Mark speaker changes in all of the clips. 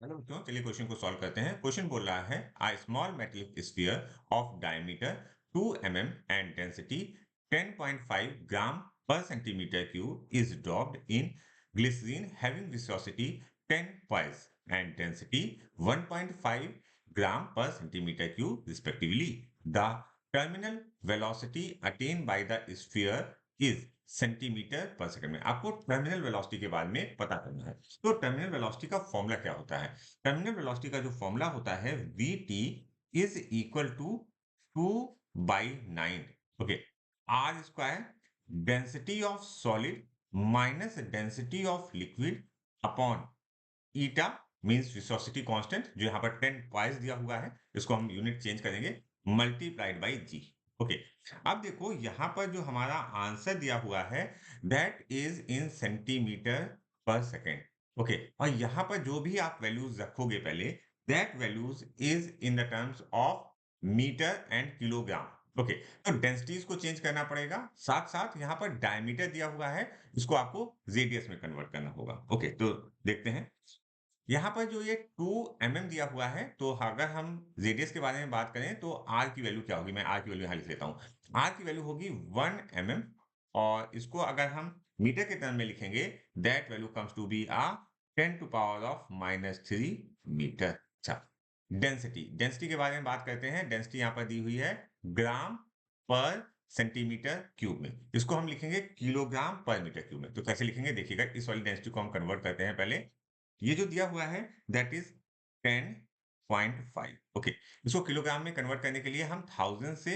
Speaker 1: Hello बच्चों, चलिए question को सॉल्व करते हैं। क्वेश्चन बोल रहा है a small metallic sphere of diameter 2 mm and density 10.5 gram per centimetre cube is dropped in glycerine having viscosity 10 poise and density 1.5 gram per centimetre cube respectively. The terminal velocity attain by the sphere is centimetre per second में। आपको terminal velocity के बारे में पता करना है। तो terminal velocity का फॉर्मूला क्या होता है? टर्मिनल वेलोसिटी का जो फॉर्मूला होता है vt is equal to 2 by 9, okay, r square density of solid minus density of liquid upon eta means viscosity constant जो यहाँ पर 10 पाइस दिया हुआ है, इसको हम यूनिट चेंज करेंगे, मल्टीप्लाइड बाई जी। ओके, अब देखो यहाँ पर जो हमारा आंसर दिया हुआ है that is in centimetre per second. Okay, और यहाँ पर जो भी आप वैल्यूज रखोगे पहले, that values is in the terms of metre and kilogram. Okay, तो डेंसिटीज को चेंज करना पड़ेगा, साथ साथ यहाँ पर डायमीटर दिया हुआ है, इसको आपको रेडियस में कन्वर्ट करना होगा। ओके, तो देखते हैं यहाँ पर जो ये 2 mm दिया हुआ है, तो अगर हम रेडियस के बारे में बात करें तो r की वैल्यू क्या होगी? मैं r की वैल्यू यहाँ लिख लेता हूँ। r की वैल्यू होगी 1 mm, और इसको अगर हम मीटर के टर्म में लिखेंगे, that value comes to be 10 to power of -3 metre. अच्छा, डेंसिटी डेंसिटी के बारे में बात करते हैं। डेंसिटी यहाँ पर दी हुई है ग्राम पर सेंटीमीटर क्यूब में, इसको हम लिखेंगे किलोग्राम पर मीटर क्यूब में। तो कैसे लिखेंगे देखिएगा, इस वाली डेंसिटी को हम कन्वर्ट करते हैं पहले। ये जो दिया हुआ है दैट इज 10.5। ओके, इसको किलोग्राम में कन्वर्ट करने के लिए हम 1000 से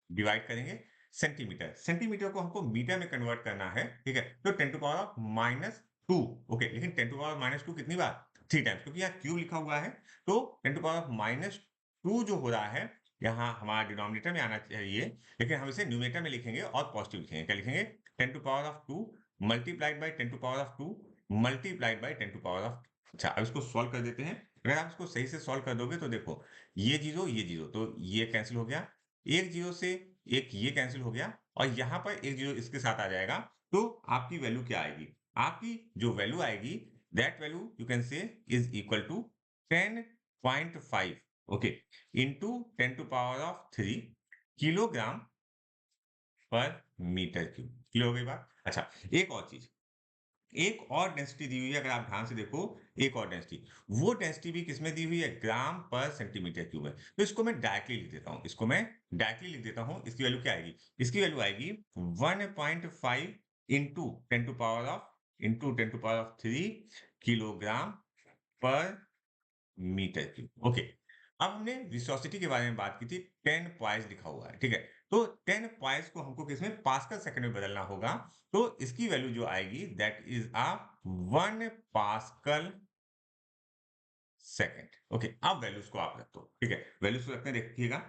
Speaker 1: डिवाइड करेंगे। सेंटीमीटर सेंटीमीटर को हमको मीटर में कन्वर्ट करना है, ठीक है, तो 10 टू पावर ऑफ -2। ओके, लेकिन 10 टू पावर -2 कितनी बार? 3 टाइम्स, क्योंकि यहाँ क्यूब लिखा हुआ है, तो 10 टू पावर ऑफ -2 जो हो रहा है यहाँ हमारा डिनोमिनेटर में आना चाहिए, लेकिन हम इसे न्यूमरेटर में लिखेंगे और पॉजिटिव लिखेंगे। क्या लिखेंगे? 10 to power of 2 multiplied by 10 to power of 2 multiplied by 10 to power of. अच्छा, अब इसको सॉल्व कर देते हैं। अगर आप इसको सही से सॉल्व कर दोगे तो देखो, ये जीरो तो ये कैंसिल हो गया, एक जीरो से एक ये कैंसिल हो गया, और यहाँ पर एक जीरो इसके साथ आ जाएगा, तो आपकी वैल्यू क्या आएगी? आपकी जो वैल्यू आएगी that value you can say is equal to 10.5, okay, into 10 to power of 3 kilogram per metre cube. Clear हो गई बात? अच्छा, एक और चीज, एक और डेंसिटी दी हुई है, अगर आप ध्यान से देखो, एक और डेंसिटी, वो डेंसिटी भी किसमें दी हुई है? ग्राम पर सेंटीमीटर क्यूब है। तो इसको मैं डायरेक्टली लिख देता हूं, इसको मैं डायरेक्टली लिख देता हूं। इसकी वैल्यू क्या आएगी? इसकी वैल्यू आएगी 1.5 into 10 to power of 3 kilogram per metre cube. Okay, अब हमने विस्कोसिटी के बारे में बात की थी, 10 पाइस लिखा हुआ है, ठीक है, तो 10 पाइस को हमको किसमें? पास्कल सेकंड में बदलना होगा। तो इसकी वैल्यू जो आएगी that is 1 pascal second. Okay, अब वैल्यूज को आप रख दो, ठीक है, वैल्यूज को रखते हैं, देखिएगा,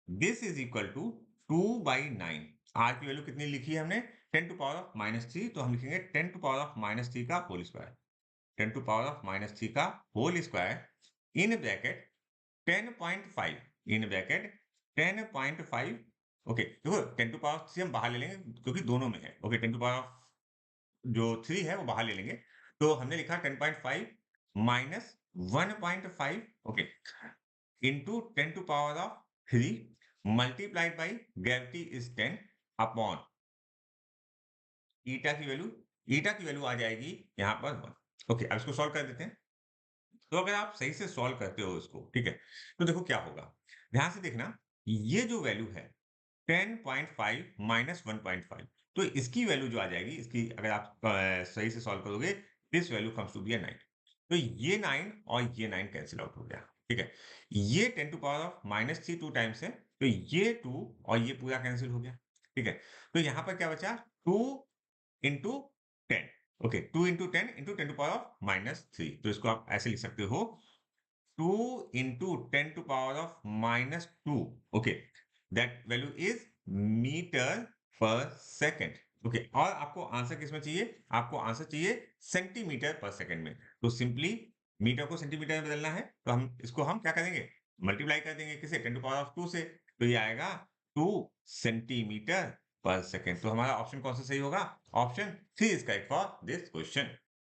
Speaker 1: this is equal to 2 by 9। R की वैल्यू कितनी लिखी है हमने? 10 टू पावर ऑफ -3, तो हम लिखेंगे 10 टू पावर ऑफ -3 का whole square, 10 to power of -3 का whole square in bracket 10.5, in bracket 10.5। Okay, देखो 10 टू पावर से हम बाहर ले लेंगे क्योंकि दोनों में है। ओके, 10 टू पावर ऑफ जो 3 है वो बाहर ले लेंगे, तो हमने लिखा 10.5 minus 1.5, okay, into 10 to power of 3 multiplied by gravity is 10 upon eta की वैल्यू आ जाएगी यहाँ पर 1। ओके, अब इसको सॉल्व कर देते हैं। तो अगर आप सही से सॉल्व करते हो इसको, ठीक है, तो देखो क्या होगा, ध्यान से देखना, ये जो वैल्यू है 10.5 माइनस 1.5, तो इसकी वैल्यू जो आ जाएगी, इसकी अगर आप सही से सॉल्व करोगे, this value comes to be 9। तो ये 9 और ये 9 कैंसिल आउट हो गया, ठीक है, ये 10 to power of -3 two times है, तो ये 2 और ये पूरा कैंसिल हो गया, ठीक है, तो यहाँ पर क्या बचा? 2 into 10। Okay, 2 into 10 into 10 to power of -3, तो इसको आप ऐसे लिख सकते हो, 2 into 10 to power of -2, okay, that value is metre per second. Okay, और आपको आंसर किसमें चाहिए? आपको आंसर चाहिए सेंटीमीटर पर सेकंड में। तो सिंपली मीटर को सेंटीमीटर में बदलना है, तो हम इसको हम क्या करेंगे? मल्टीप्लाई कर देंगे, किसे? 10 टू पावर ऑफ 2 से, तो ये आएगा 2 सेंटीमीटर पर सेकंड। तो हमारा ऑप्शन कौन सा सही होगा? Option 3 is correct for this question.